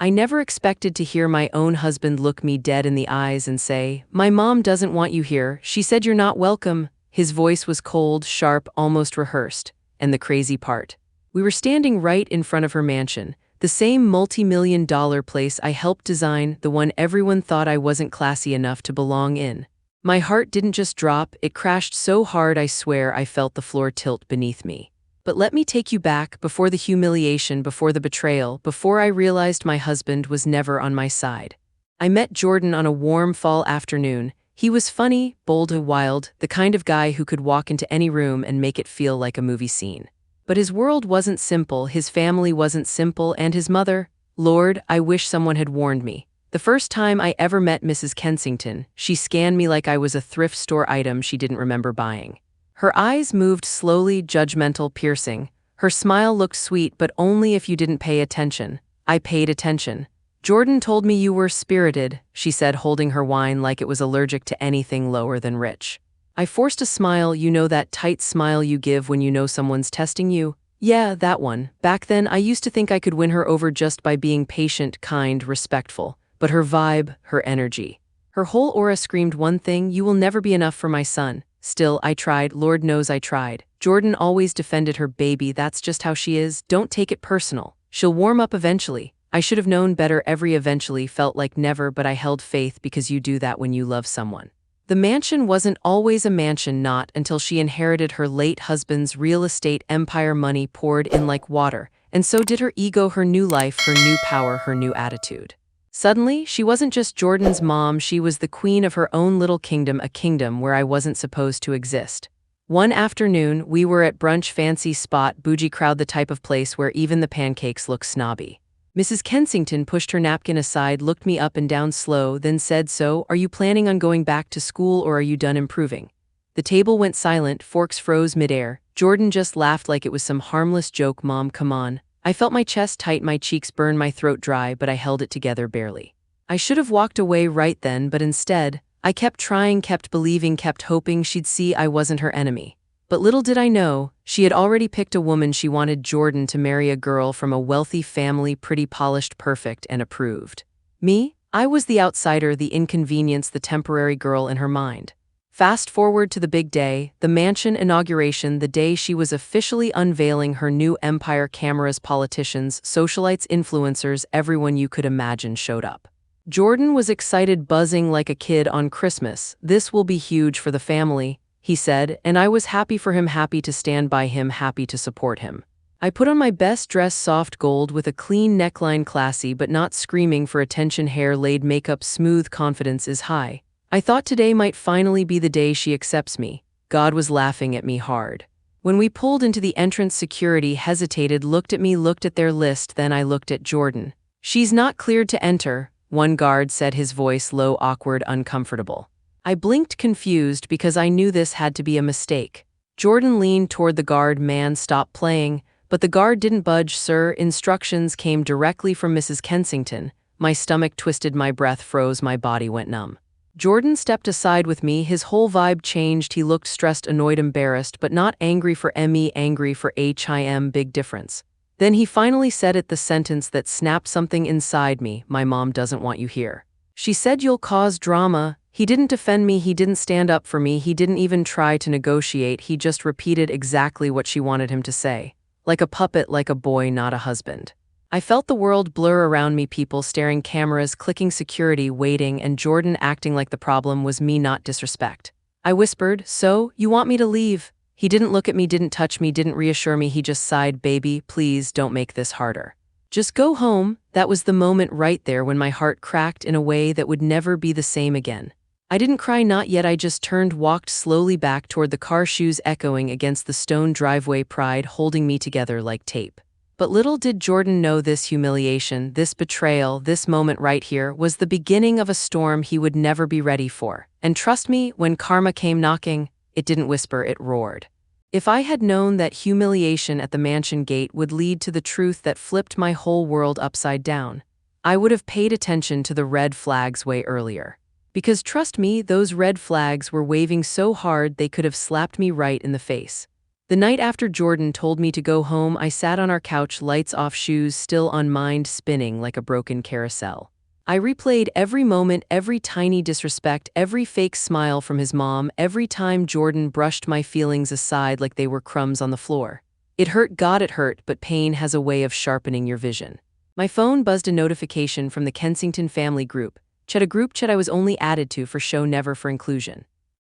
I never expected to hear my own husband look me dead in the eyes and say, "My mom doesn't want you here. She said you're not welcome." His voice was cold, sharp, almost rehearsed. And the crazy part. We were standing right in front of her mansion, the same multi-million-dollar place I helped design, the one everyone thought I wasn't classy enough to belong in. My heart didn't just drop, it crashed so hard I swear I felt the floor tilt beneath me. But let me take you back, before the humiliation, before the betrayal, before I realized my husband was never on my side. I met Jordan on a warm fall afternoon. He was funny, bold and wild, the kind of guy who could walk into any room and make it feel like a movie scene. But his world wasn't simple, his family wasn't simple, and his mother, Lord, I wish someone had warned me. The first time I ever met Mrs. Kensington, she scanned me like I was a thrift store item she didn't remember buying. Her eyes moved slowly, judgmental, piercing. Her smile looked sweet, but only if you didn't pay attention. I paid attention. "Jordan told me you were spirited," she said, holding her wine like it was allergic to anything lower than rich. I forced a smile, you know, that tight smile you give when you know someone's testing you? Yeah, that one. Back then, I used to think I could win her over just by being patient, kind, respectful. But her vibe, her energy, her whole aura screamed one thing: you will never be enough for my son. Still, I tried, Lord knows I tried. Jordan always defended her baby, that's just how she is, don't take it personal. She'll warm up eventually. I should have known better, every eventually felt like never, but I held faith because you do that when you love someone. The mansion wasn't always a mansion, not until she inherited her late husband's real estate empire. Money poured in like water, and so did her ego, her new life, her new power, her new attitude. Suddenly, she wasn't just Jordan's mom, she was the queen of her own little kingdom, a kingdom where I wasn't supposed to exist. One afternoon, we were at brunch, fancy spot, bougie crowd, the type of place where even the pancakes look snobby. Mrs. Kensington pushed her napkin aside, looked me up and down slow, then said, "So, are you planning on going back to school or are you done improving?" The table went silent, forks froze midair. Jordan just laughed like it was some harmless joke. "Mom, come on." I felt my chest tight, my cheeks burn, my throat dry, but I held it together barely. I should have walked away right then, but instead, I kept trying, kept believing, kept hoping she'd see I wasn't her enemy. But little did I know, she had already picked a woman. She wanted Jordan to marry a girl from a wealthy family, pretty, polished, perfect, and approved. Me? I was the outsider, the inconvenience, the temporary girl in her mind. Fast forward to the big day, the mansion inauguration, the day she was officially unveiling her new empire. Cameras, politicians, socialites, influencers, everyone you could imagine showed up. Jordan was excited, buzzing like a kid on Christmas. "This will be huge for the family," he said, and I was happy for him, happy to stand by him, happy to support him. I put on my best dress, soft gold with a clean neckline, classy but not screaming for attention, hair laid, makeup smooth, confidence is high. I thought today might finally be the day she accepts me. God was laughing at me hard. When we pulled into the entrance, security hesitated, looked at me, looked at their list, then I looked at Jordan. "She's not cleared to enter," one guard said, his voice low, awkward, uncomfortable. I blinked, confused, because I knew this had to be a mistake. Jordan leaned toward the guard. "Man, stop playing." But the guard didn't budge. "Sir, instructions came directly from Mrs. Kensington." My stomach twisted, my breath froze, my body went numb. Jordan stepped aside with me, his whole vibe changed. He looked stressed, annoyed, embarrassed, but not angry for me, angry for him. Big difference. Then he finally said it, the sentence that snapped something inside me: "My mom doesn't want you here. She said you'll cause drama." He didn't defend me, he didn't stand up for me, he didn't even try to negotiate, he just repeated exactly what she wanted him to say. Like a puppet, like a boy, not a husband. I felt the world blur around me, people staring, cameras clicking, security waiting, and Jordan acting like the problem was me, not disrespect. I whispered, "So, you want me to leave?" He didn't look at me, didn't touch me, didn't reassure me, he just sighed, "Baby, please don't make this harder. Just go home." That was the moment right there when my heart cracked in a way that would never be the same again. I didn't cry, not yet. I just turned, walked slowly back toward the car, shoes echoing against the stone driveway, pride holding me together like tape. But little did Jordan know this humiliation, this betrayal, this moment right here was the beginning of a storm he would never be ready for. And trust me, when karma came knocking, it didn't whisper, it roared. If I had known that humiliation at the mansion gate would lead to the truth that flipped my whole world upside down, I would have paid attention to the red flags way earlier. Because trust me, those red flags were waving so hard they could have slapped me right in the face. The night after Jordan told me to go home, I sat on our couch, lights off, shoes still on, mind spinning like a broken carousel. I replayed every moment, every tiny disrespect, every fake smile from his mom, every time Jordan brushed my feelings aside like they were crumbs on the floor. It hurt, God, it hurt, but pain has a way of sharpening your vision. My phone buzzed a notification from the Kensington family group chat, a group chat I was only added to for show, never for inclusion.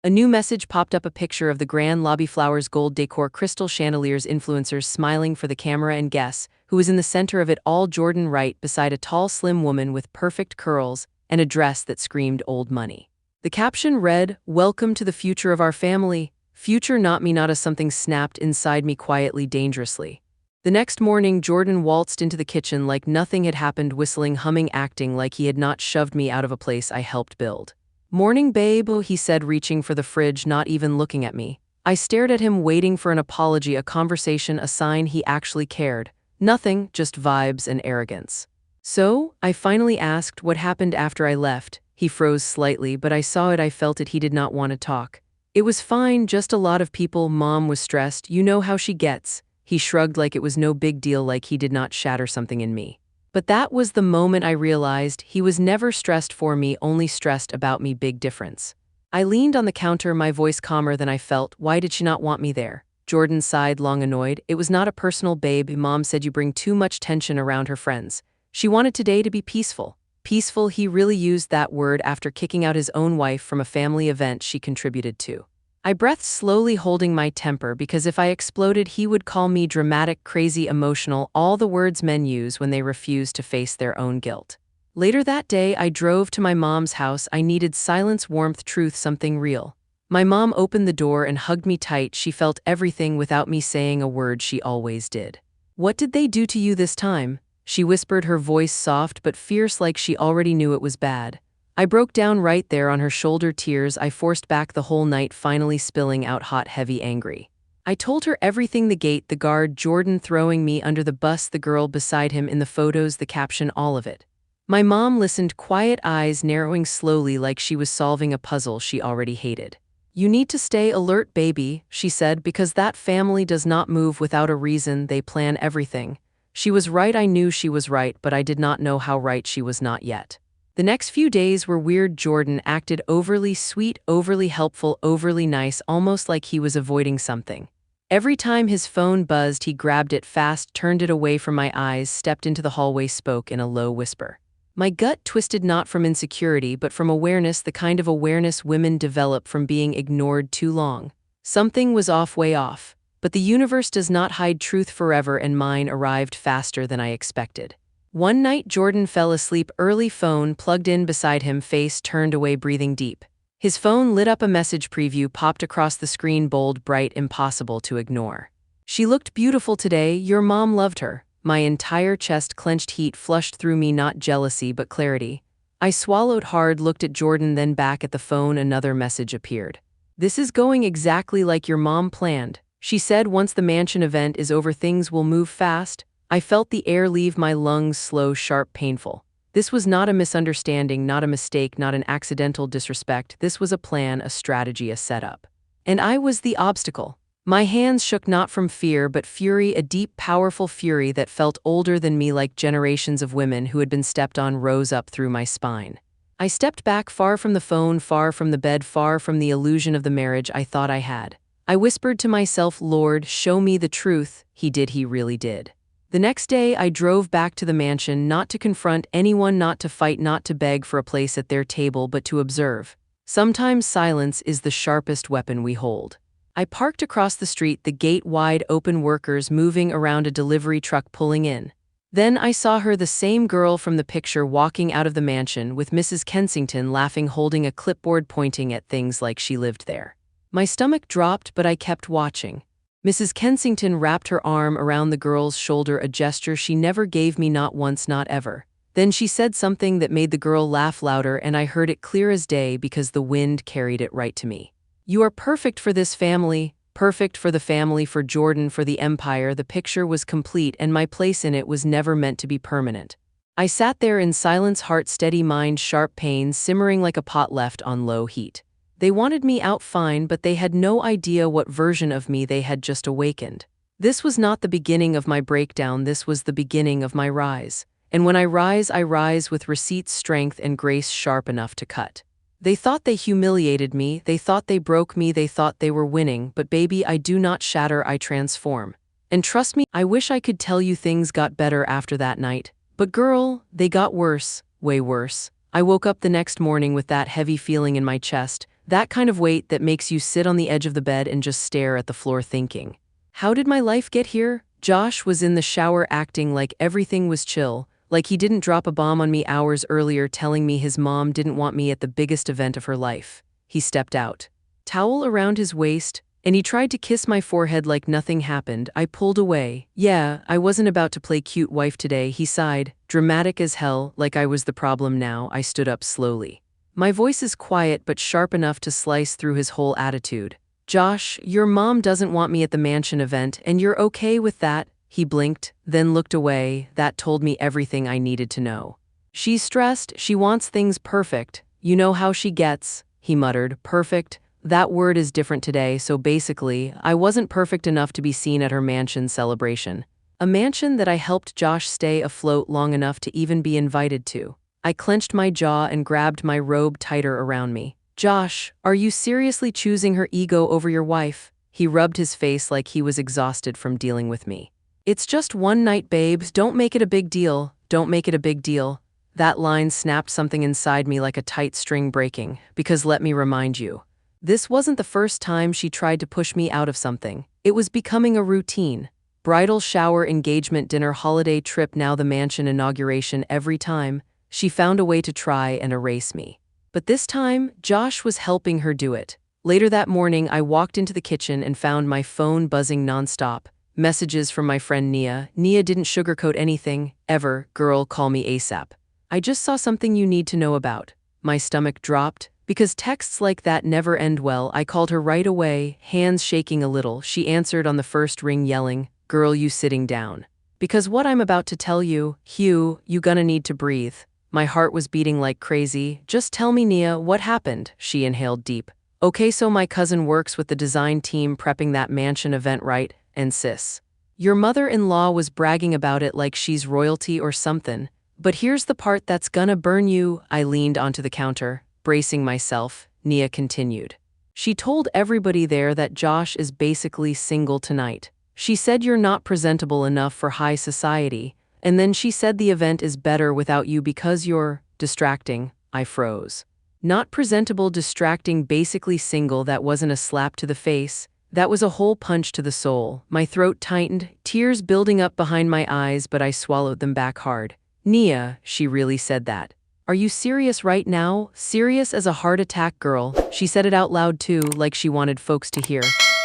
A new message popped up, a picture of the grand lobby, flowers, gold decor, crystal chandeliers, influencers smiling for the camera, and guess who was in the center of it all? Jordan, right beside a tall, slim woman with perfect curls and a dress that screamed old money. The caption read, "Welcome to the future of our family. Future, not me, not a." Something snapped inside me quietly, dangerously. The next morning, Jordan waltzed into the kitchen like nothing had happened, whistling, humming, acting like he had not shoved me out of a place I helped build. "Morning, babe," he said, reaching for the fridge, not even looking at me. I stared at him, waiting for an apology, a conversation, a sign he actually cared. Nothing, just vibes and arrogance. "So?" I finally asked, "what happened after I left?" He froze slightly, but I saw it, I felt it, he did not want to talk. "It was fine, just a lot of people. Mom was stressed, you know how she gets." He shrugged like it was no big deal, like he did not shatter something in me. But that was the moment I realized he was never stressed for me, only stressed about me. Big difference. I leaned on the counter, my voice calmer than I felt. "Why did she not want me there?" Jordan sighed, long annoyed. "It was not a personal, babe. Mom said you bring too much tension around her friends. She wanted today to be peaceful." Peaceful, he really used that word after kicking out his own wife from a family event she contributed to. I breathed slowly, holding my temper, because if I exploded, he would call me dramatic, crazy, emotional, all the words men use when they refuse to face their own guilt. Later that day, I drove to my mom's house. I needed silence, warmth, truth, something real. My mom opened the door and hugged me tight. She felt everything without me saying a word. She always did. "What did they do to you this time?" she whispered, her voice soft but fierce, like she already knew it was bad. I broke down right there on her shoulder, tears I forced back the whole night, finally spilling out, hot, heavy, angry. I told her everything: the gate, the guard, Jordan throwing me under the bus, the girl beside him in the photos, the caption, all of it. My mom listened, quiet, eyes narrowing slowly like she was solving a puzzle she already hated. "You need to stay alert, baby," she said, "because that family does not move without a reason. They plan everything." She was right. I knew she was right, but I did not know how right she was not yet. The next few days were weird. Jordan acted overly sweet, overly helpful, overly nice, almost like he was avoiding something. Every time his phone buzzed, he grabbed it fast, turned it away from my eyes, stepped into the hallway, spoke in a low whisper. My gut twisted, not from insecurity but from awareness, the kind of awareness women develop from being ignored too long. Something was off, way off. But the universe does not hide truth forever, and mine arrived faster than I expected. One night, Jordan fell asleep early, phone plugged in beside him, face turned away, breathing deep. His phone lit up, a message preview popped across the screen, bold, bright, impossible to ignore. "She looked beautiful today. Your mom loved her." My entire chest clenched, heat flushed through me, not jealousy but clarity. I swallowed hard, looked at Jordan, then back at the phone. Another message appeared. "This is going exactly like your mom planned. She said once the mansion event is over, things will move fast." I felt the air leave my lungs, slow, sharp, painful. This was not a misunderstanding, not a mistake, not an accidental disrespect. This was a plan, a strategy, a setup. And I was the obstacle. My hands shook, not from fear but fury, a deep, powerful fury that felt older than me, like generations of women who had been stepped on, rose up through my spine. I stepped back, far from the phone, far from the bed, far from the illusion of the marriage I thought I had. I whispered to myself, "Lord, show me the truth." He did, he really did. The next day, I drove back to the mansion, not to confront anyone, not to fight, not to beg for a place at their table, but to observe. Sometimes silence is the sharpest weapon we hold. I parked across the street, the gate wide open, workers moving around, a delivery truck pulling in. Then I saw her, the same girl from the picture, walking out of the mansion with Mrs. Kensington, laughing, holding a clipboard, pointing at things like she lived there. My stomach dropped, but I kept watching. Mrs. Kensington wrapped her arm around the girl's shoulder, a gesture she never gave me, not once, not ever. Then she said something that made the girl laugh louder, and I heard it clear as day because the wind carried it right to me. "You are perfect for this family, perfect for the family, for Jordan, for the empire." The picture was complete, and my place in it was never meant to be permanent. I sat there in silence, heart steady, mind sharp, pain simmering like a pot left on low heat. They wanted me out fine, but they had no idea what version of me they had just awakened. This was not the beginning of my breakdown, this was the beginning of my rise. And when I rise with receipts, strength, and grace sharp enough to cut. They thought they humiliated me, they thought they broke me, they thought they were winning, but baby, I do not shatter, I transform. And trust me, I wish I could tell you things got better after that night. But girl, they got worse, way worse. I woke up the next morning with that heavy feeling in my chest, that kind of weight that makes you sit on the edge of the bed and just stare at the floor thinking, how did my life get here? Josh was in the shower acting like everything was chill, like he didn't drop a bomb on me hours earlier telling me his mom didn't want me at the biggest event of her life. He stepped out, towel around his waist, and he tried to kiss my forehead like nothing happened. I pulled away. Yeah, I wasn't about to play cute wife today, he sighed, dramatic as hell, like I was the problem now. I stood up slowly. My voice is quiet but sharp enough to slice through his whole attitude. Josh, your mom doesn't want me at the mansion event, and you're okay with that? He blinked, then looked away. That told me everything I needed to know. She's stressed, she wants things perfect. You know how she gets, he muttered. Perfect? That word is different today, so basically, I wasn't perfect enough to be seen at her mansion celebration. A mansion that I helped Josh stay afloat long enough to even be invited to. I clenched my jaw and grabbed my robe tighter around me. Josh, are you seriously choosing her ego over your wife? He rubbed his face like he was exhausted from dealing with me. It's just one night, babes. Don't make it a big deal. Don't make it a big deal. That line snapped something inside me like a tight string breaking, because let me remind you, this wasn't the first time she tried to push me out of something. It was becoming a routine. Bridal shower, engagement dinner, holiday trip, now the mansion inauguration. Every time, she found a way to try and erase me. But this time, Josh was helping her do it. Later that morning, I walked into the kitchen and found my phone buzzing nonstop. Messages from my friend Nia. Nia didn't sugarcoat anything, ever. Girl, call me ASAP. I just saw something you need to know about. My stomach dropped, because texts like that never end well. I called her right away, hands shaking a little. She answered on the first ring yelling, girl, you sitting down. Because what I'm about to tell you, Hugh, you gonna need to breathe. My heart was beating like crazy. Just tell me, Nia, what happened? She inhaled deep. Okay, so my cousin works with the design team prepping that mansion event, right? And sis, your mother-in-law was bragging about it like she's royalty or something. But here's the part that's gonna burn you. I leaned onto the counter, bracing myself. Nia continued. She told everybody there that Josh is basically single tonight. She said you're not presentable enough for high society, and then she said the event is better without you because you're distracting. I froze. Not presentable, distracting, basically single. That wasn't a slap to the face. That was a whole punch to the soul. My throat tightened, tears building up behind my eyes, but I swallowed them back hard. Nia, she really said that. Are you serious right now? Serious as a heart attack, girl. She said it out loud too, like she wanted folks to hear.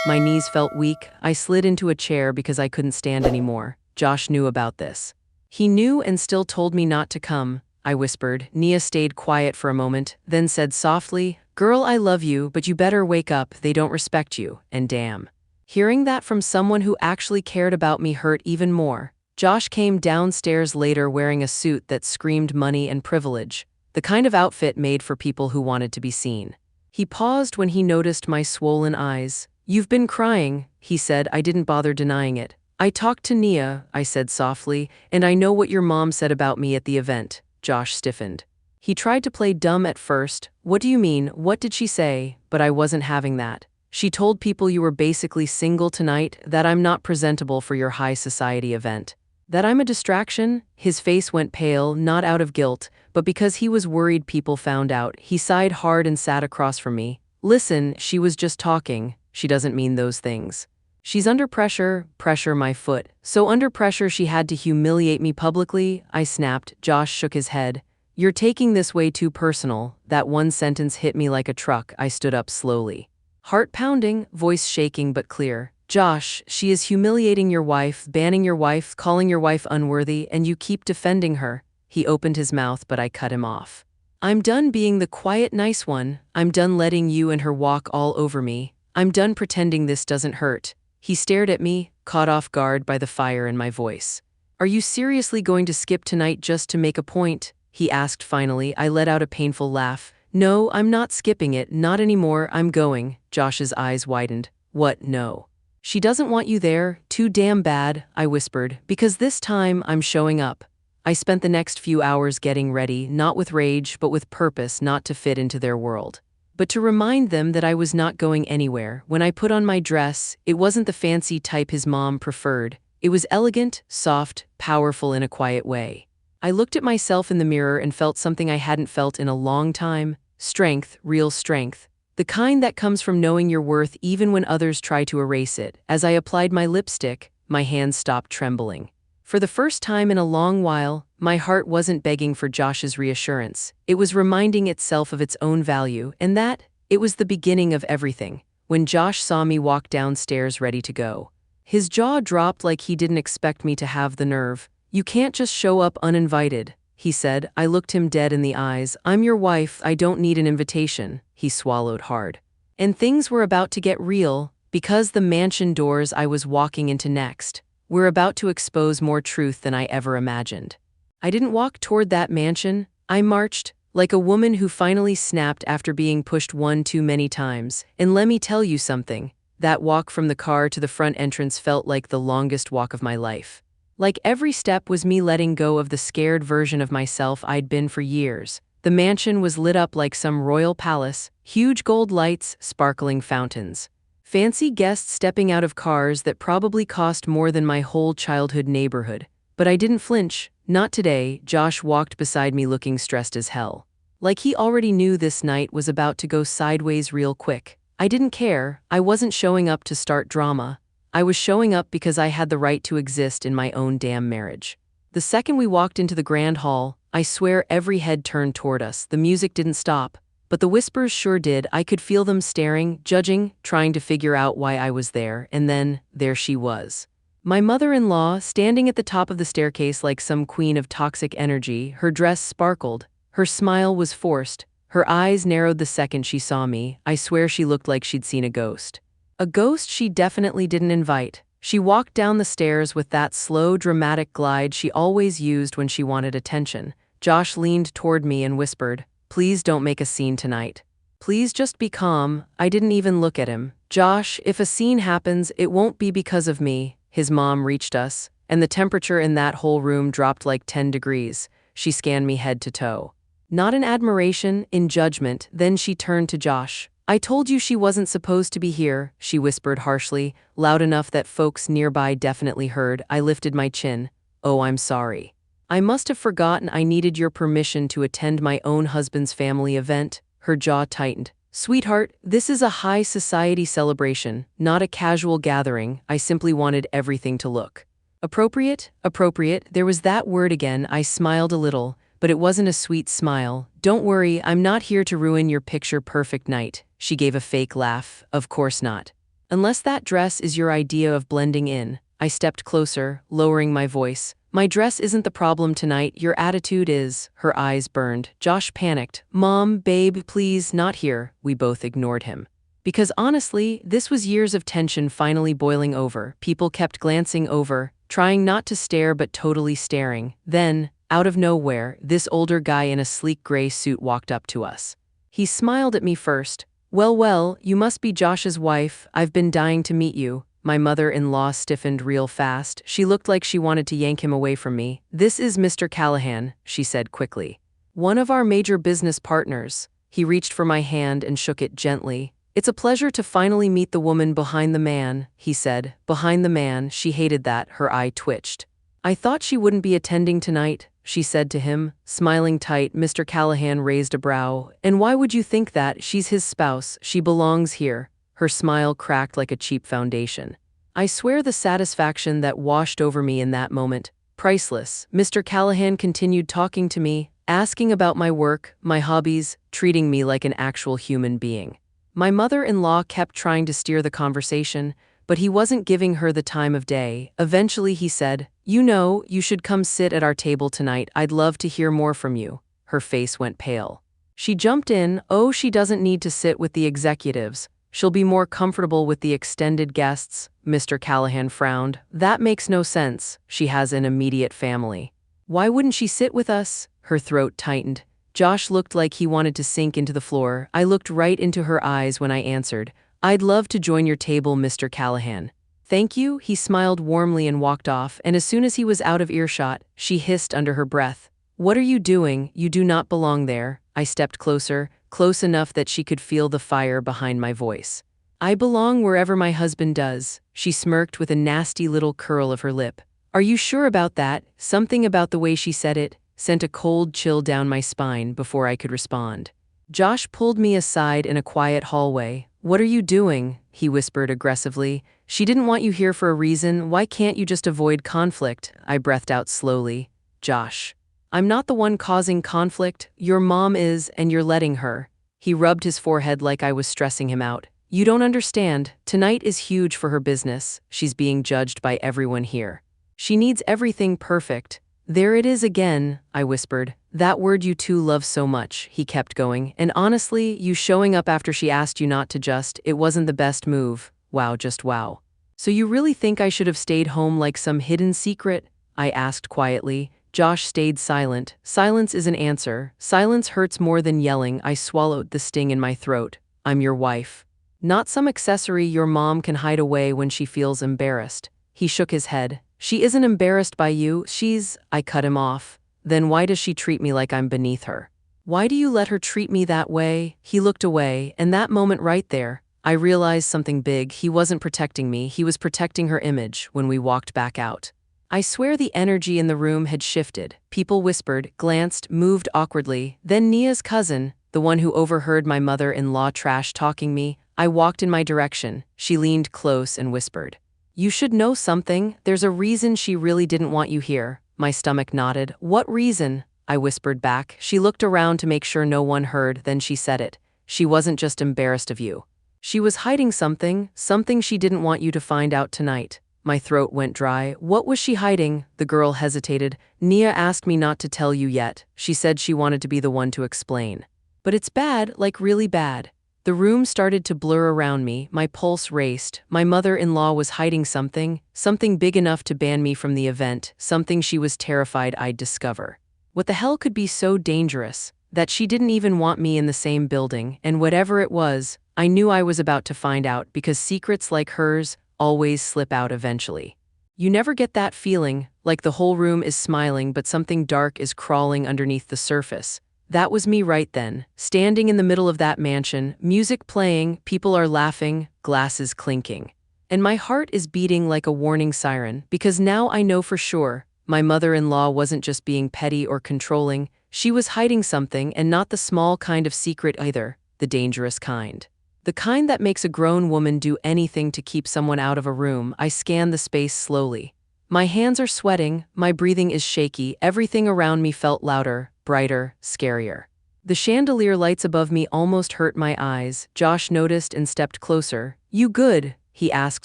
My knees felt weak. I slid into a chair because I couldn't stand anymore. Josh knew about this. He knew and still told me not to come, I whispered. Nia stayed quiet for a moment, then said softly, girl, I love you, but you better wake up. They don't respect you, and damn. Hearing that from someone who actually cared about me hurt even more. Josh came downstairs later wearing a suit that screamed money and privilege, the kind of outfit made for people who wanted to be seen. He paused when he noticed my swollen eyes. You've been crying, he said. I didn't bother denying it. I talked to Nia, I said softly, and I know what your mom said about me at the event. Josh stiffened. He tried to play dumb at first. What do you mean? What did she say? But I wasn't having that. She told people you were basically single tonight, that I'm not presentable for your high society event. That I'm a distraction? His face went pale, not out of guilt, but because he was worried people found out. He sighed hard and sat across from me. Listen, she was just talking. She doesn't mean those things. She's under pressure, my foot. So under pressure she had to humiliate me publicly? I snapped. Josh shook his head. You're taking this way too personal. That one sentence hit me like a truck. I stood up slowly. Heart pounding, voice shaking but clear. Josh, she is humiliating your wife, banning your wife, calling your wife unworthy, and you keep defending her. He opened his mouth, but I cut him off. I'm done being the quiet, nice one. I'm done letting you and her walk all over me. I'm done pretending this doesn't hurt. He stared at me, caught off guard by the fire in my voice. Are you seriously going to skip tonight just to make a point? He asked finally. I let out a painful laugh. No, I'm not skipping it, not anymore, I'm going. Josh's eyes widened. What, no? She doesn't want you there, too damn bad, I whispered, because this time I'm showing up. I spent the next few hours getting ready, not with rage, but with purpose, not to fit into their world, but to remind them that I was not going anywhere. When I put on my dress, it wasn't the fancy type his mom preferred. It was elegant, soft, powerful in a quiet way. I looked at myself in the mirror and felt something I hadn't felt in a long time. Strength, real strength. The kind that comes from knowing your worth even when others try to erase it. As I applied my lipstick, my hands stopped trembling. For the first time in a long while, my heart wasn't begging for Josh's reassurance. It was reminding itself of its own value, and that, it was the beginning of everything. When Josh saw me walk downstairs ready to go, his jaw dropped like he didn't expect me to have the nerve. You can't just show up uninvited, he said. I looked him dead in the eyes. I'm your wife, I don't need an invitation. He swallowed hard. And things were about to get real, because the mansion doors I was walking into next were about to expose more truth than I ever imagined. I didn't walk toward that mansion, I marched, like a woman who finally snapped after being pushed one too many times. And let me tell you something, that walk from the car to the front entrance felt like the longest walk of my life. Like every step was me letting go of the scared version of myself I'd been for years. The mansion was lit up like some royal palace, huge gold lights, sparkling fountains. Fancy guests stepping out of cars that probably cost more than my whole childhood neighborhood. But I didn't flinch. Not today. Josh walked beside me looking stressed as hell. Like he already knew this night was about to go sideways real quick. I didn't care. I wasn't showing up to start drama. I was showing up because I had the right to exist in my own damn marriage. The second we walked into the grand hall, I swear every head turned toward us. The music didn't stop, but the whispers sure did. I could feel them staring, judging, trying to figure out why I was there, and then, there she was. My mother-in-law, standing at the top of the staircase like some queen of toxic energy. Her dress sparkled. Her smile was forced. Her eyes narrowed the second she saw me. I swear she looked like she'd seen a ghost. A ghost she definitely didn't invite. She walked down the stairs with that slow, dramatic glide she always used when she wanted attention. Josh leaned toward me and whispered, "Please don't make a scene tonight. Please just be calm." I didn't even look at him. "Josh, if a scene happens, it won't be because of me." His mom reached us, and the temperature in that whole room dropped like 10 degrees. She scanned me head to toe. Not in admiration, in judgment. Then she turned to Josh. "I told you she wasn't supposed to be here," she whispered harshly, loud enough that folks nearby definitely heard. I lifted my chin. "Oh, I'm sorry. I must have forgotten I needed your permission to attend my own husband's family event." Her jaw tightened. "Sweetheart, this is a high society celebration, not a casual gathering. I simply wanted everything to look appropriate." Appropriate, there was that word again. I smiled a little, but it wasn't a sweet smile. "Don't worry, I'm not here to ruin your picture-perfect night." She gave a fake laugh. "Of course not. Unless that dress is your idea of blending in." I stepped closer, lowering my voice. "My dress isn't the problem tonight, your attitude is." Her eyes burned. Josh panicked. "Mom, babe, please, not here." We both ignored him. Because honestly, this was years of tension finally boiling over. People kept glancing over, trying not to stare but totally staring. Then, out of nowhere, this older guy in a sleek gray suit walked up to us. He smiled at me first. Well, you must be Josh's wife. I've been dying to meet you." My mother-in-law stiffened real fast. She looked like she wanted to yank him away from me. "This is Mr. Callahan," she said quickly. "One of our major business partners." He reached for my hand and shook it gently. "It's a pleasure to finally meet the woman behind the man," he said. Behind the man, she hated that. Her eye twitched. "I thought she wouldn't be attending tonight," she said to him, smiling tight. Mr. Callahan raised a brow. "And why would you think that? She's his spouse. She belongs here." Her smile cracked like a cheap foundation. I swear the satisfaction that washed over me in that moment, priceless. Mr. Callahan continued talking to me, asking about my work, my hobbies, treating me like an actual human being. My mother-in-law kept trying to steer the conversation, but he wasn't giving her the time of day. Eventually he said, "You know, you should come sit at our table tonight. I'd love to hear more from you." Her face went pale. She jumped in. "Oh, she doesn't need to sit with the executives. She'll be more comfortable with the extended guests." Mr. Callahan frowned. "That makes no sense. She has an immediate family." "Why wouldn't she sit with us?" Her throat tightened. Josh looked like he wanted to sink into the floor. I looked right into her eyes when I answered, "I'd love to join your table, Mr. Callahan." "Thank you," he smiled warmly and walked off, and as soon as he was out of earshot, she hissed under her breath, "What are you doing? You do not belong there." I stepped closer, close enough that she could feel the fire behind my voice. "I belong wherever my husband does." She smirked with a nasty little curl of her lip. "Are you sure about that?" Something about the way she said it sent a cold chill down my spine before I could respond. Josh pulled me aside in a quiet hallway. "What are you doing?" he whispered aggressively. "She didn't want you here for a reason. Why can't you just avoid conflict?" I breathed out slowly. "Josh, I'm not the one causing conflict. Your mom is, and you're letting her." He rubbed his forehead like I was stressing him out. "You don't understand. Tonight is huge for her business. She's being judged by everyone here. She needs everything perfect." "There it is again," I whispered. "That word you two love so much," he kept going. "And honestly, you showing up after she asked you not to it wasn't the best move. Wow, just wow." "So you really think I should have stayed home like some hidden secret?" I asked quietly. Josh stayed silent. Silence is an answer. Silence hurts more than yelling. I swallowed the sting in my throat. "I'm your wife. Not some accessory your mom can hide away when she feels embarrassed." He shook his head. "She isn't embarrassed by you, she's—" I cut him off. "Then why does she treat me like I'm beneath her? Why do you let her treat me that way?" He looked away, and that moment right there, I realized something big. He wasn't protecting me, he was protecting her image when we walked back out. I swear the energy in the room had shifted. People whispered, glanced, moved awkwardly. Then Nia's cousin, the one who overheard my mother-in-law trash-talking me, I walked in my direction. She leaned close and whispered, "You should know something. There's a reason she really didn't want you here." My stomach nodded. "What reason?" I whispered back. She looked around to make sure no one heard, then she said it. "She wasn't just embarrassed of you. She was hiding something she didn't want you to find out tonight." My throat went dry. "What was she hiding?" The girl hesitated. "Nia asked me not to tell you yet. She said she wanted to be the one to explain. But it's bad, like really bad." The room started to blur around me, my pulse raced. My mother-in-law was hiding something big enough to ban me from the event, something she was terrified I'd discover. What the hell could be so dangerous? That she didn't even want me in the same building, and whatever it was, I knew I was about to find out because secrets like hers always slip out eventually. You never get that feeling, like the whole room is smiling but something dark is crawling underneath the surface. That was me right then, standing in the middle of that mansion, music playing, people are laughing, glasses clinking. And my heart is beating like a warning siren, because now I know for sure, my mother-in-law wasn't just being petty or controlling, she was hiding something, and not the small kind of secret either, the dangerous kind. The kind that makes a grown woman do anything to keep someone out of a room. I scan the space slowly. My hands are sweating, my breathing is shaky, everything around me felt louder, brighter, scarier. The chandelier lights above me almost hurt my eyes. Josh noticed and stepped closer. "You good?" he asked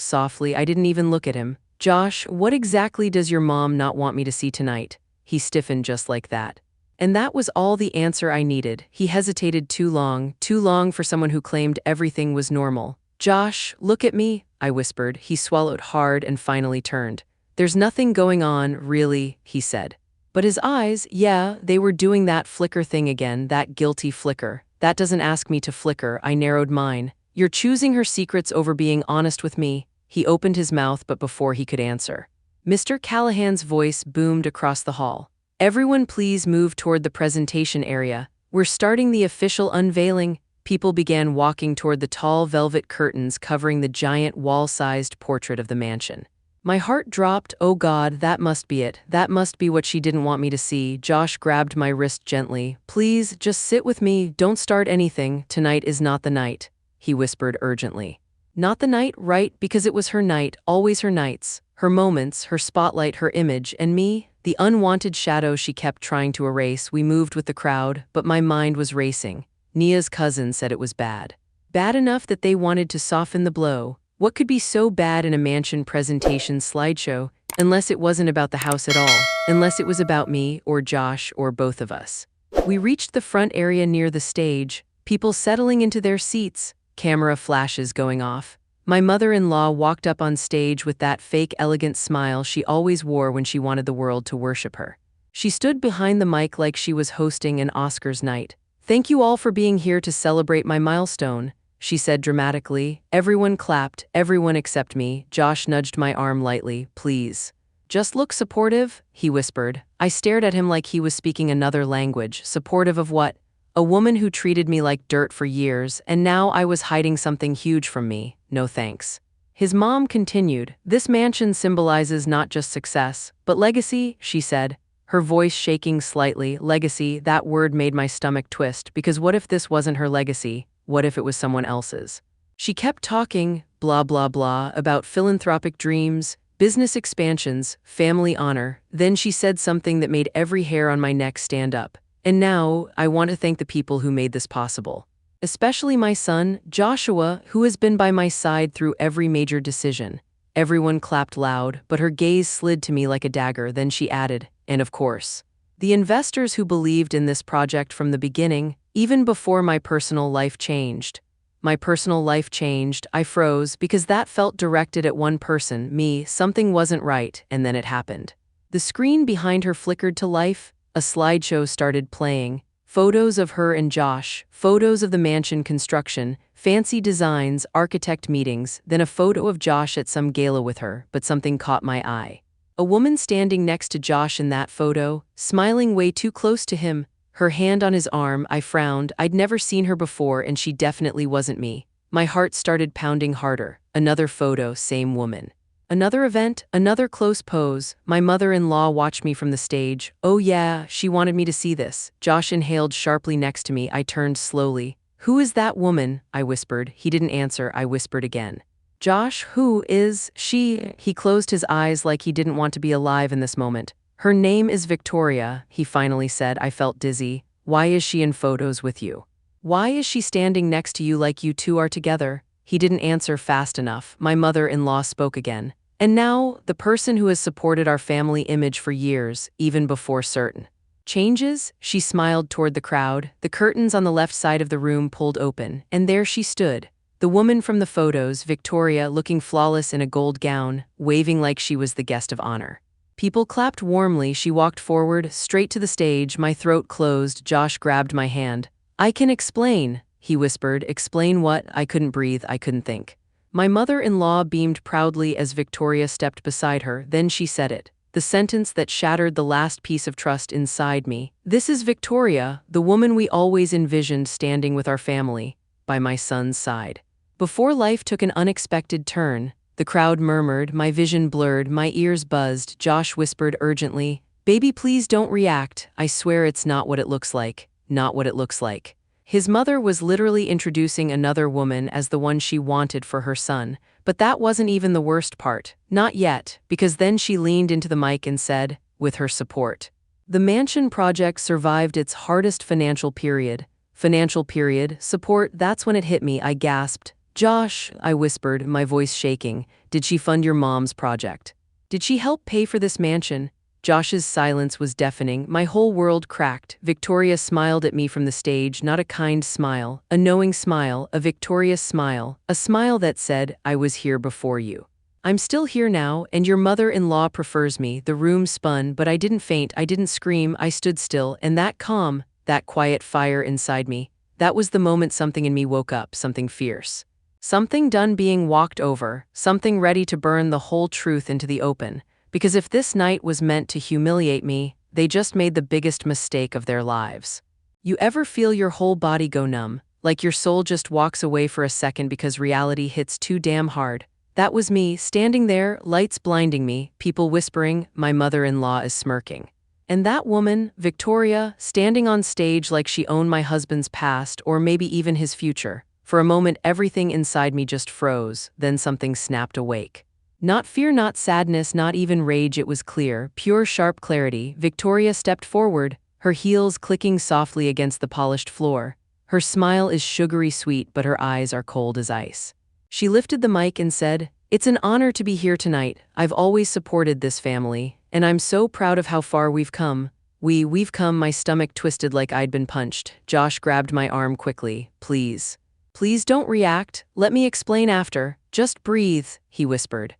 softly. I didn't even look at him. "Josh, what exactly does your mom not want me to see tonight?" He stiffened just like that. And that was all the answer I needed. He hesitated too long for someone who claimed everything was normal. "Josh, look at me," I whispered. He swallowed hard and finally turned. "There's nothing going on, really," he said. But his eyes, yeah, they were doing that flicker thing again, that guilty flicker. "That doesn't ask me to flicker," I narrowed mine. "You're choosing her secrets over being honest with me." He opened his mouth, but before he could answer, Mr. Callahan's voice boomed across the hall. "Everyone please move toward the presentation area. We're starting the official unveiling." People began walking toward the tall velvet curtains covering the giant wall-sized portrait of the mansion. My heart dropped. Oh God, that must be it. That must be what she didn't want me to see. Josh grabbed my wrist gently. "Please, just sit with me. Don't start anything. Tonight is not the night," he whispered urgently. Not the night, right? Because it was her night, always her nights. Her moments, her spotlight, her image, and me, the unwanted shadow she kept trying to erase. We moved with the crowd, but my mind was racing. Nia's cousin said it was bad. Bad enough that they wanted to soften the blow. What could be so bad in a mansion presentation slideshow, unless it wasn't about the house at all, unless it was about me, or Josh, or both of us? We reached the front area near the stage, people settling into their seats, camera flashes going off. My mother-in-law walked up on stage with that fake elegant smile she always wore when she wanted the world to worship her. She stood behind the mic like she was hosting an Oscars night. "Thank you all for being here to celebrate my milestone," she said dramatically. Everyone clapped, everyone except me. Josh nudged my arm lightly. "Please. Just look supportive," he whispered. I stared at him like he was speaking another language. Supportive of what? A woman who treated me like dirt for years, and now I was hiding something huge from me. No thanks. His mom continued, "This mansion symbolizes not just success, but legacy," she said, her voice shaking slightly. Legacy, that word made my stomach twist, because what if this wasn't her legacy? What if it was someone else's? She kept talking, blah blah blah, about philanthropic dreams, business expansions, family honor. Then she said something that made every hair on my neck stand up. "And now, I want to thank the people who made this possible. Especially my son, Joshua, who has been by my side through every major decision." Everyone clapped loud, but her gaze slid to me like a dagger. Then she added, "And of course, the investors who believed in this project from the beginning, even before my personal life changed." My personal life changed. I froze because that felt directed at one person, me. Something wasn't right, and then it happened. The screen behind her flickered to life. A slideshow started playing. Photos of her and Josh, photos of the mansion construction, fancy designs, architect meetings, then a photo of Josh at some gala with her, but something caught my eye. A woman standing next to Josh in that photo, smiling way too close to him, her hand on his arm. I frowned. I'd never seen her before, and she definitely wasn't me. My heart started pounding harder. Another photo, same woman. Another event, another close pose. My mother-in-law watched me from the stage. "Oh yeah, she wanted me to see this." Josh inhaled sharply next to me. I turned slowly. "Who is that woman?" I whispered. He didn't answer. I whispered again. "Josh, who is she?" He closed his eyes like he didn't want to be alive in this moment. "Her name is Victoria," he finally said. I felt dizzy. "Why is she in photos with you? Why is she standing next to you like you two are together?" He didn't answer fast enough. My mother-in-law spoke again. "And now, the person who has supported our family image for years, even before certain changes." She smiled toward the crowd. The curtains on the left side of the room pulled open, and there she stood. The woman from the photos, Victoria, looking flawless in a gold gown, waving like she was the guest of honor. People clapped warmly. She walked forward, straight to the stage. My throat closed. Josh grabbed my hand. "I can explain," he whispered. "Explain what?" I couldn't breathe. I couldn't think. My mother-in-law beamed proudly as Victoria stepped beside her. Then she said it. The sentence that shattered the last piece of trust inside me. "This is Victoria, the woman we always envisioned standing with our family, by my son's side." Before life took an unexpected turn, the crowd murmured, my vision blurred, my ears buzzed. Josh whispered urgently, "Baby, please don't react. I swear it's not what it looks like. Not what it looks like." His mother was literally introducing another woman as the one she wanted for her son. But that wasn't even the worst part. Not yet, because then she leaned into the mic and said, with her support, "The mansion project survived its hardest financial period." Financial period, support, that's when it hit me. I gasped. "Josh," I whispered, my voice shaking, "did she fund your mom's project? Did she help pay for this mansion?" Josh's silence was deafening. My whole world cracked. Victoria smiled at me from the stage, not a kind smile, a knowing smile, a victorious smile, a smile that said, "I was here before you. I'm still here now, and your mother-in-law prefers me." The room spun, but I didn't faint, I didn't scream, I stood still, and that calm, that quiet fire inside me, that was the moment something in me woke up, something fierce. Something done being walked over, something ready to burn the whole truth into the open. Because if this night was meant to humiliate me, they just made the biggest mistake of their lives. You ever feel your whole body go numb, like your soul just walks away for a second because reality hits too damn hard? That was me, standing there, lights blinding me, people whispering, my mother-in-law is smirking. And that woman, Victoria, standing on stage like she owned my husband's past or maybe even his future. For a moment, everything inside me just froze, then something snapped awake. Not fear, not sadness, not even rage, it was clear, pure sharp clarity. Victoria stepped forward, her heels clicking softly against the polished floor. Her smile is sugary sweet, but her eyes are cold as ice. She lifted the mic and said, "It's an honor to be here tonight. I've always supported this family, and I'm so proud of how far we've come. We've come." My stomach twisted like I'd been punched. Josh grabbed my arm quickly. "Please. Please don't react. Let me explain after. Just breathe," he whispered.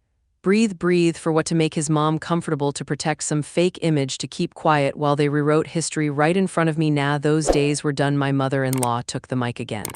breathe for what to make his mom comfortable to protect some fake image to keep quiet while they rewrote history right in front of me. Nah, those days were done. My mother-in-law took the mic again.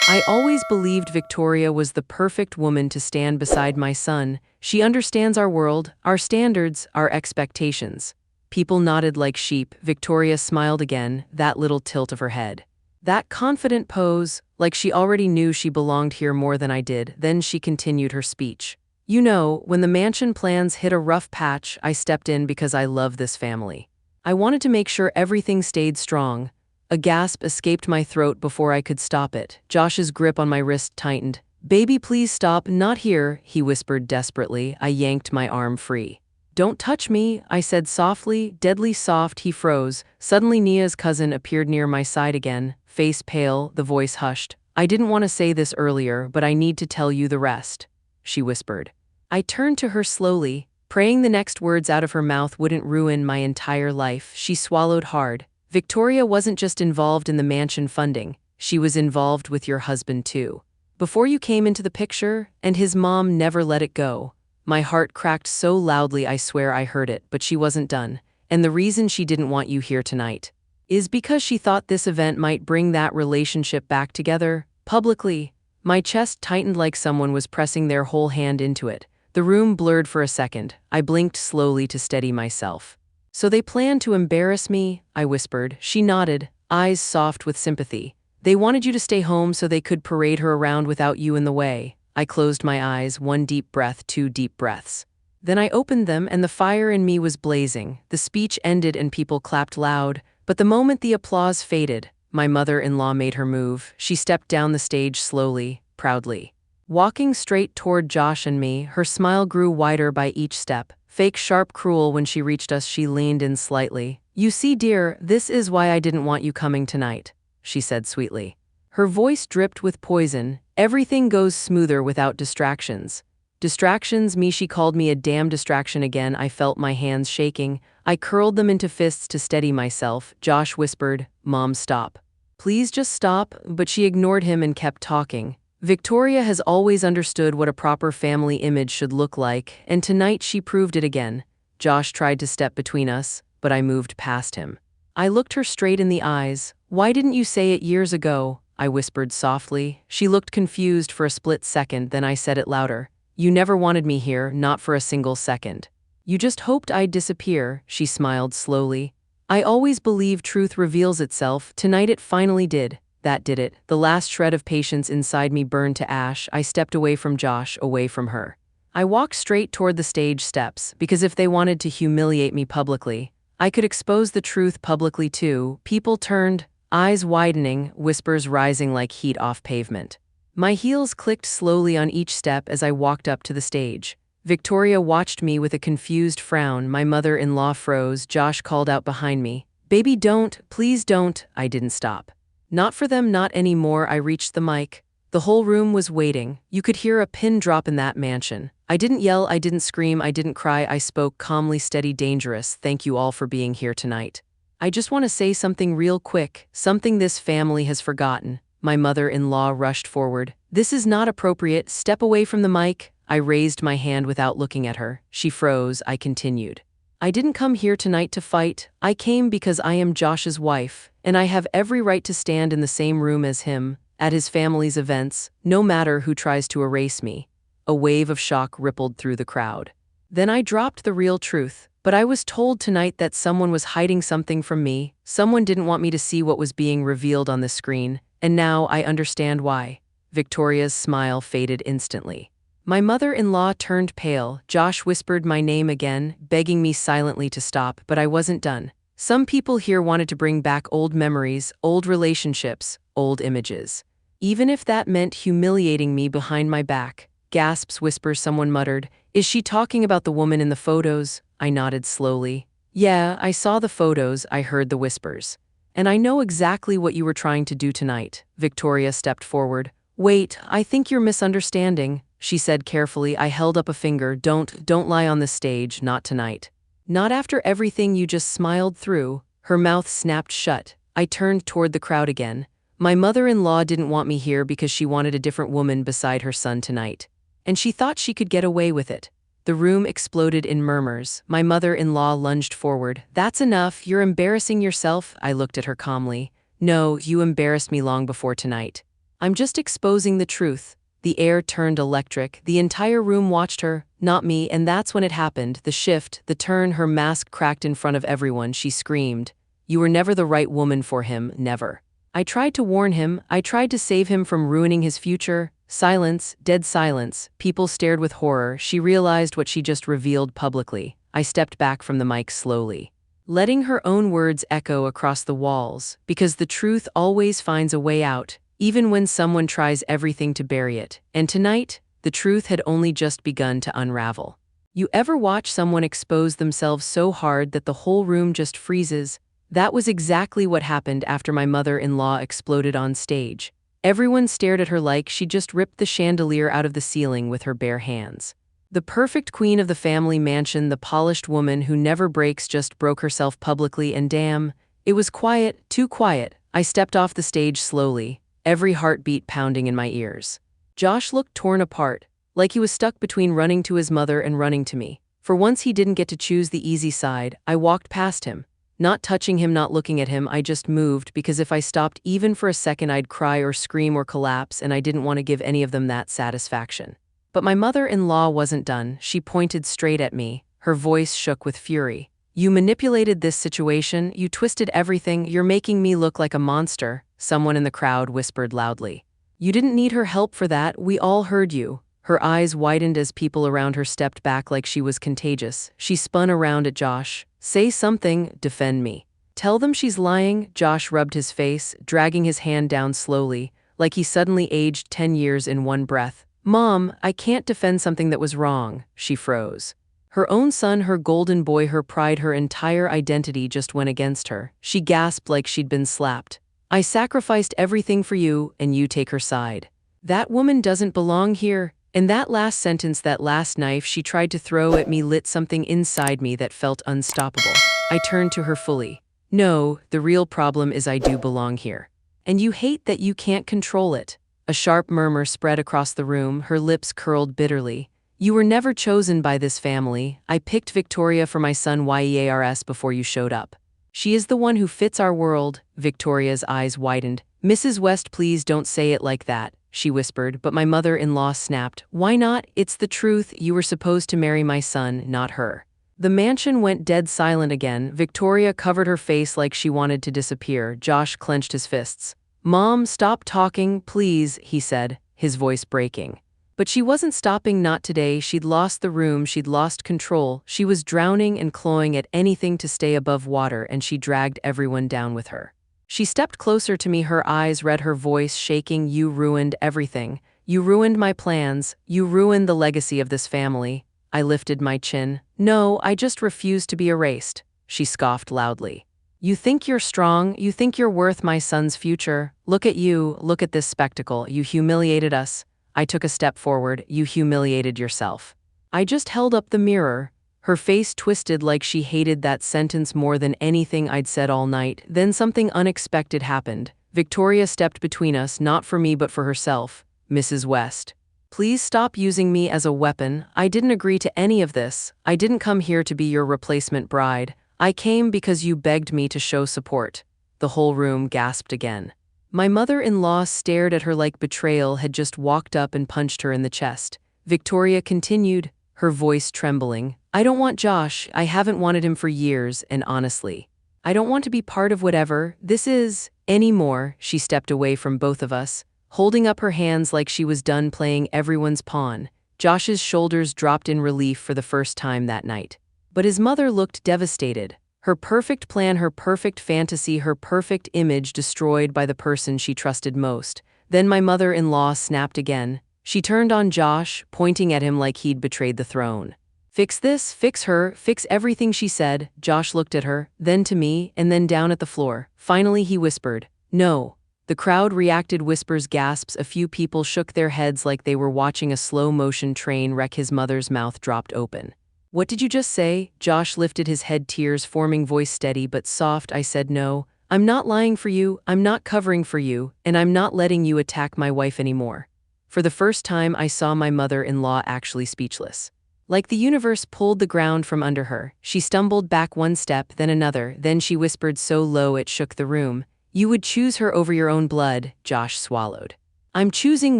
I always believed Victoria was the perfect woman to stand beside my son. She understands our world, our standards, our expectations. People nodded like sheep. Victoria smiled again, that little tilt of her head. That confident pose, like she already knew she belonged here more than I did. Then she continued her speech. You know, when the mansion plans hit a rough patch, I stepped in because I love this family. I wanted to make sure everything stayed strong. A gasp escaped my throat before I could stop it. Josh's grip on my wrist tightened. Baby, please stop, not here, he whispered desperately. I yanked my arm free. Don't touch me, I said softly, deadly soft. He froze. Suddenly Nia's cousin appeared near my side again, face pale, the voice hushed. I didn't want to say this earlier, but I need to tell you the rest, she whispered. I turned to her slowly, praying the next words out of her mouth wouldn't ruin my entire life. She swallowed hard. Victoria wasn't just involved in the mansion funding, she was involved with your husband too. Before you came into the picture, and his mom never let it go. My heart cracked so loudly I swear I heard it, but she wasn't done. And the reason she didn't want you here tonight is because she thought this event might bring that relationship back together, publicly. My chest tightened like someone was pressing their whole hand into it. The room blurred for a second. I blinked slowly to steady myself. So they planned to embarrass me, I whispered. She nodded, eyes soft with sympathy. They wanted you to stay home so they could parade her around without you in the way. I closed my eyes, one deep breath, two deep breaths. Then I opened them and the fire in me was blazing. The speech ended and people clapped loud, but the moment the applause faded, my mother-in-law made her move. She stepped down the stage slowly, proudly. Walking straight toward Josh and me, her smile grew wider by each step. Fake sharp cruel. When she reached us, she leaned in slightly. You see, dear, this is why I didn't want you coming tonight, she said sweetly. Her voice dripped with poison. Everything goes smoother without distractions. Distractions, me. She called me a damn distraction again. I felt my hands shaking. I curled them into fists to steady myself. Josh whispered, Mom, stop. Please just stop, but she ignored him and kept talking. Victoria has always understood what a proper family image should look like, and tonight she proved it again. Josh tried to step between us, but I moved past him. I looked her straight in the eyes. Why didn't you say it years ago? I whispered softly. She looked confused for a split second, then I said it louder. You never wanted me here, not for a single second. You just hoped I'd disappear, she smiled slowly. I always believe truth reveals itself. Tonight it finally did. That did it. The last shred of patience inside me burned to ash. I stepped away from Josh, away from her. I walked straight toward the stage steps, because if they wanted to humiliate me publicly, I could expose the truth publicly too. People turned, eyes widening, whispers rising like heat off pavement. My heels clicked slowly on each step as I walked up to the stage. Victoria watched me with a confused frown. My mother-in-law froze. Josh called out behind me. Baby, don't, please don't. I didn't stop. Not for them, not anymore. I reached the mic. The whole room was waiting. You could hear a pin drop in that mansion. I didn't yell, I didn't scream, I didn't cry. I spoke calmly, steady, dangerous. Thank you all for being here tonight. I just want to say something real quick, something this family has forgotten. My mother-in-law rushed forward. This is not appropriate. Step away from the mic. I raised my hand without looking at her. She froze. I continued. I didn't come here tonight to fight. I came because I am Josh's wife, and I have every right to stand in the same room as him, at his family's events, no matter who tries to erase me. A wave of shock rippled through the crowd. Then I dropped the real truth. But I was told tonight that someone was hiding something from me. Someone didn't want me to see what was being revealed on the screen, and now I understand why. Victoria's smile faded instantly. My mother-in-law turned pale. Josh whispered my name again, begging me silently to stop, but I wasn't done. Some people here wanted to bring back old memories, old relationships, old images. Even if that meant humiliating me behind my back. Gasps, whispers, someone muttered. Is she talking about the woman in the photos? I nodded slowly. Yeah, I saw the photos, I heard the whispers. And I know exactly what you were trying to do tonight. Victoria stepped forward. Wait, I think you're misunderstanding, she said carefully. I held up a finger. Don't lie on the stage, not tonight. Not after everything you just smiled through. Her mouth snapped shut. I turned toward the crowd again. My mother-in-law didn't want me here because she wanted a different woman beside her son tonight. And she thought she could get away with it. The room exploded in murmurs. My mother-in-law lunged forward. "That's enough, you're embarrassing yourself." I looked at her calmly. "No, you embarrassed me long before tonight. I'm just exposing the truth." The air turned electric. The entire room watched her, not me, and that's when it happened. The shift, the turn, her mask cracked in front of everyone. She screamed, "You were never the right woman for him, never. I tried to warn him, I tried to save him from ruining his future." Silence, dead silence. People stared with horror. She realized what she just revealed publicly. I stepped back from the mic slowly, letting her own words echo across the walls, because the truth always finds a way out, even when someone tries everything to bury it. And tonight, the truth had only just begun to unravel. You ever watch someone expose themselves so hard that the whole room just freezes? That was exactly what happened after my mother-in-law exploded on stage. Everyone stared at her like she'd just ripped the chandelier out of the ceiling with her bare hands. The perfect queen of the family mansion, the polished woman who never breaks, just broke herself publicly, and damn, it was quiet, too quiet. I stepped off the stage slowly, every heartbeat pounding in my ears. Josh looked torn apart, like he was stuck between running to his mother and running to me. For once he didn't get to choose the easy side. I walked past him. Not touching him, not looking at him, I just moved, because if I stopped even for a second I'd cry or scream or collapse, and I didn't want to give any of them that satisfaction. But my mother-in-law wasn't done. She pointed straight at me. Her voice shook with fury. "You manipulated this situation, you twisted everything, you're making me look like a monster," someone in the crowd whispered loudly. "You didn't need her help for that, we all heard you." Her eyes widened as people around her stepped back like she was contagious. She spun around at Josh. "Say something, defend me. Tell them she's lying." Josh rubbed his face, dragging his hand down slowly, like he suddenly aged 10 years in one breath. "Mom, I can't defend something that was wrong." She froze. Her own son, her golden boy, her pride, her entire identity just went against her. She gasped like she'd been slapped. "I sacrificed everything for you, and you take her side. That woman doesn't belong here." And that last sentence, that last knife she tried to throw at me, lit something inside me that felt unstoppable. I turned to her fully. "No, the real problem is I do belong here. And you hate that you can't control it." A sharp murmur spread across the room, her lips curled bitterly. "You were never chosen by this family. I picked Victoria for my son Years before you showed up. She is the one who fits our world." Victoria's eyes widened. "Mrs. West, please don't say it like that," she whispered, but my mother-in-law snapped. "Why not? It's the truth. You were supposed to marry my son, not her." The mansion went dead silent again. Victoria covered her face like she wanted to disappear. Josh clenched his fists. "Mom, stop talking, please," he said, his voice breaking. But she wasn't stopping, not today. She'd lost the room, she'd lost control. She was drowning and clawing at anything to stay above water, and she dragged everyone down with her. She stepped closer to me, her eyes red, her voice shaking. "You ruined everything. You ruined my plans. You ruined the legacy of this family." I lifted my chin. "No, I just refuse to be erased." She scoffed loudly. "You think you're strong, you think you're worth my son's future. Look at you, look at this spectacle. You humiliated us." I took a step forward. "You humiliated yourself." I just held up the mirror. Her face twisted like she hated that sentence more than anything I'd said all night. Then something unexpected happened. Victoria stepped between us, not for me but for herself. "Mrs. West, please stop using me as a weapon. I didn't agree to any of this. I didn't come here to be your replacement bride. I came because you begged me to show support." The whole room gasped again. My mother-in-law stared at her like betrayal had just walked up and punched her in the chest. Victoria continued, her voice trembling. "I don't want Josh. I haven't wanted him for years, and honestly, I don't want to be part of whatever this is anymore." She stepped away from both of us, holding up her hands like she was done playing everyone's pawn. Josh's shoulders dropped in relief for the first time that night. But his mother looked devastated. Her perfect plan, her perfect fantasy, her perfect image destroyed by the person she trusted most. Then my mother-in-law snapped again. She turned on Josh, pointing at him like he'd betrayed the throne. "Fix this, fix her, fix everything," she said. Josh looked at her, then to me, and then down at the floor. Finally he whispered, "No." The crowd reacted, whispers, gasps. A few people shook their heads like they were watching a slow-motion train wreck. His mother's mouth dropped open. "What did you just say?" Josh lifted his head, tears forming, voice steady but soft. "I said no. I'm not lying for you, I'm not covering for you, and I'm not letting you attack my wife anymore." For the first time, I saw my mother-in-law actually speechless. Like the universe pulled the ground from under her. She stumbled back one step, then another, then she whispered so low it shook the room. "You would choose her over your own blood," Josh swallowed. "I'm choosing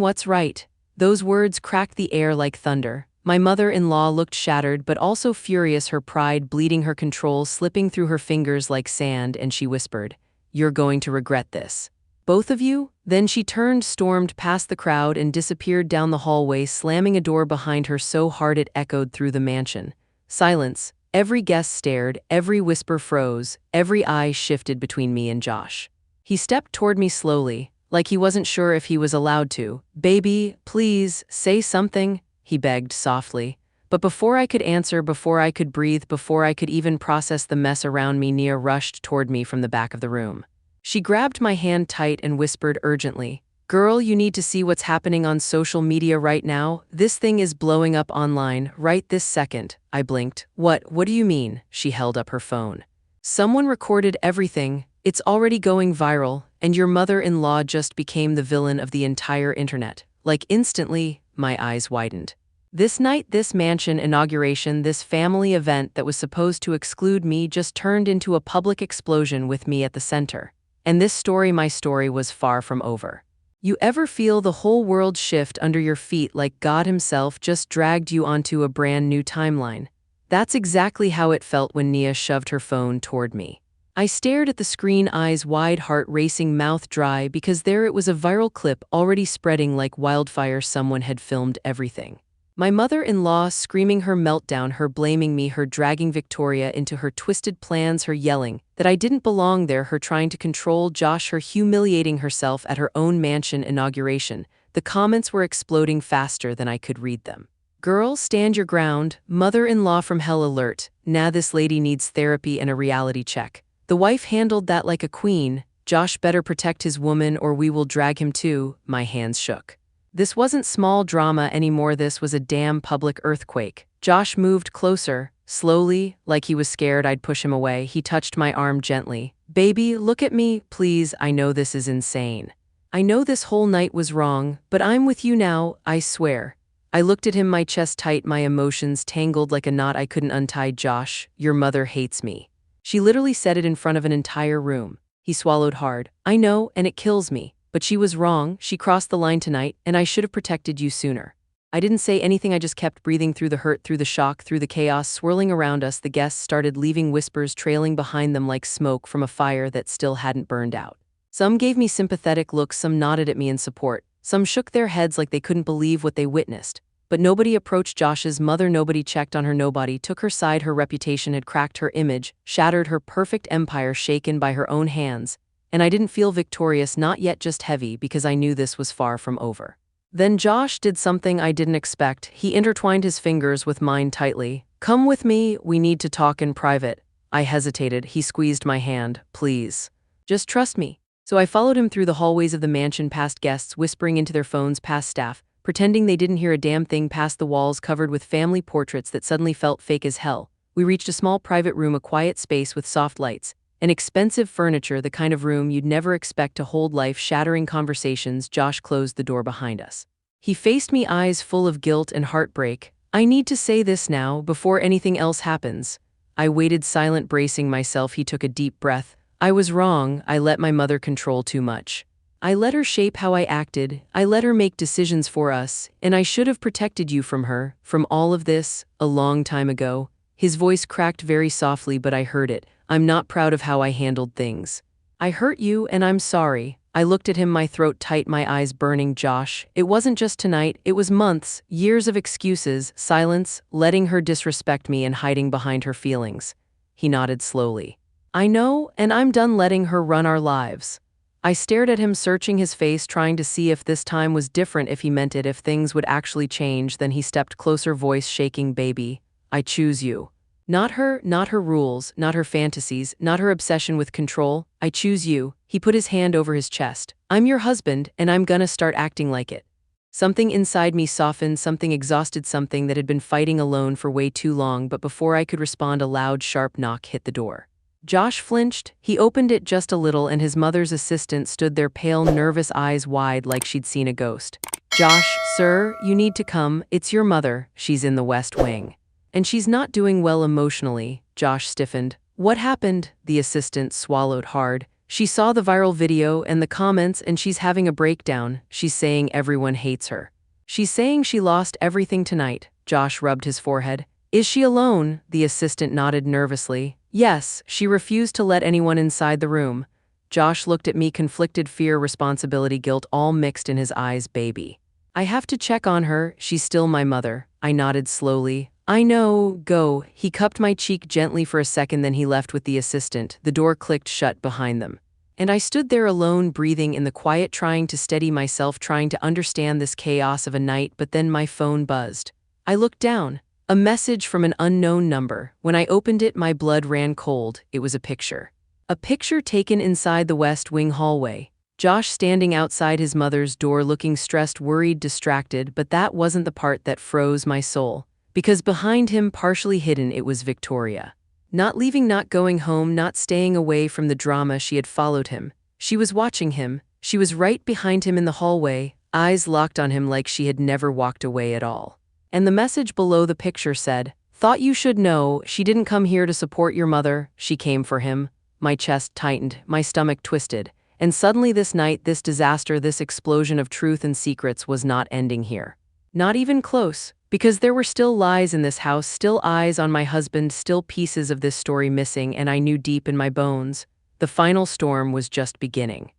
what's right." Those words cracked the air like thunder. My mother-in-law looked shattered but also furious, her pride bleeding, her control slipping through her fingers like sand, and she whispered, "You're going to regret this. Both of you?" Then she turned, stormed past the crowd, and disappeared down the hallway, slamming a door behind her so hard it echoed through the mansion. Silence. Every guest stared, every whisper froze, every eye shifted between me and Josh. He stepped toward me slowly, like he wasn't sure if he was allowed to. "Baby, please, say something," he begged softly. But before I could answer, before I could breathe, before I could even process the mess around me, Nia rushed toward me from the back of the room. She grabbed my hand tight and whispered urgently, "Girl, you need to see what's happening on social media right now. This thing is blowing up online, right this second." I blinked. What do you mean?" She held up her phone. "Someone recorded everything. It's already going viral, and your mother-in-law just became the villain of the entire internet." Like instantly, my eyes widened. This night, this mansion inauguration, this family event that was supposed to exclude me just turned into a public explosion with me at the center. And this story, my story, was far from over. You ever feel the whole world shift under your feet, like God himself just dragged you onto a brand new timeline? That's exactly how it felt when Nia shoved her phone toward me. I stared at the screen, eyes wide, heart racing, mouth dry, because there it was, a viral clip already spreading like wildfire. Someone had filmed everything. My mother-in-law screaming her meltdown, her blaming me, her dragging Victoria into her twisted plans, her yelling that I didn't belong there, her trying to control Josh, her humiliating herself at her own mansion inauguration. The comments were exploding faster than I could read them. "Girl, stand your ground. Mother-in-law from hell alert. Nah, this lady needs therapy and a reality check. The wife handled that like a queen. Josh better protect his woman or we will drag him too." My hands shook. This wasn't small drama anymore, this was a damn public earthquake. Josh moved closer, slowly, like he was scared I'd push him away. He touched my arm gently. "Baby, look at me, please. I know this is insane. I know this whole night was wrong, but I'm with you now, I swear." I looked at him, my chest tight, my emotions tangled like a knot I couldn't untie. "Josh, your mother hates me." She literally said it in front of an entire room. He swallowed hard. "I know, and it kills me. But she was wrong. She crossed the line tonight, and I should have protected you sooner." I didn't say anything, I just kept breathing through the hurt, through the shock, through the chaos swirling around us. The guests started leaving, whispers trailing behind them like smoke from a fire that still hadn't burned out. Some gave me sympathetic looks, some nodded at me in support, some shook their heads like they couldn't believe what they witnessed. But nobody approached Josh's mother, nobody checked on her, nobody took her side. Her reputation had cracked, her image shattered, her perfect empire shaken by her own hands. And I didn't feel victorious, not yet, just heavy, because I knew this was far from over. Then Josh did something I didn't expect. He intertwined his fingers with mine tightly. "Come with me, we need to talk in private." I hesitated. He squeezed my hand. "Please. Just trust me." So I followed him through the hallways of the mansion, past guests whispering into their phones, past staff pretending they didn't hear a damn thing, past the walls covered with family portraits that suddenly felt fake as hell. We reached a small private room, a quiet space with soft lights and expensive furniture, the kind of room you'd never expect to hold life-shattering conversations. Josh closed the door behind us. He faced me, eyes full of guilt and heartbreak. "I need to say this now, before anything else happens." I waited silent, bracing myself. He took a deep breath. "I was wrong. I let my mother control too much. I let her shape how I acted. I let her make decisions for us, and I should have protected you from her, from all of this, a long time ago." His voice cracked very softly, but I heard it. "I'm not proud of how I handled things. I hurt you, and I'm sorry." I looked at him, my throat tight, my eyes burning. "Josh, it wasn't just tonight, it was months, years of excuses, silence, letting her disrespect me and hiding behind her feelings." He nodded slowly. "I know, and I'm done letting her run our lives." I stared at him, searching his face, trying to see if this time was different, if he meant it, if things would actually change. Then he stepped closer, voice shaking. "Baby, I choose you. Not her rules, not her fantasies, not her obsession with control. I choose you." He put his hand over his chest. "I'm your husband, and I'm gonna start acting like it." Something inside me softened, something exhausted, something that had been fighting alone for way too long. But before I could respond, a loud, sharp knock hit the door. Josh flinched. He opened it just a little, and his mother's assistant stood there, pale, nervous, eyes wide like she'd seen a ghost. Josh, sir, you need to come. It's your mother. She's in the West Wing. And she's not doing well emotionally. Josh stiffened. What happened? The assistant swallowed hard. She saw the viral video and the comments and she's having a breakdown. She's saying everyone hates her. She's saying she lost everything tonight. Josh rubbed his forehead. Is she alone? The assistant nodded nervously. Yes, she refused to let anyone inside the room. Josh looked at me, conflicted fear, responsibility, guilt, all mixed in his eyes. Baby. I have to check on her. She's still my mother. I nodded slowly. I know, go. He cupped my cheek gently for a second, then he left with the assistant. The door clicked shut behind them. And I stood there alone, breathing in the quiet, trying to steady myself, trying to understand this chaos of a night, but then my phone buzzed. I looked down. A message from an unknown number. When I opened it, my blood ran cold. It was a picture. A picture taken inside the West Wing hallway. Josh standing outside his mother's door, looking stressed, worried, distracted, but that wasn't the part that froze my soul. Because behind him, partially hidden, it was Victoria. Not leaving, not going home, not staying away from the drama. She had followed him. She was watching him. She was right behind him in the hallway, eyes locked on him like she had never walked away at all. And the message below the picture said, "Thought you should know, she didn't come here to support your mother, she came for him." My chest tightened, my stomach twisted. And suddenly this night, this disaster, this explosion of truth and secrets was not ending here. Not even close. Because there were still lies in this house, still eyes on my husband, still pieces of this story missing, and I knew deep in my bones, the final storm was just beginning.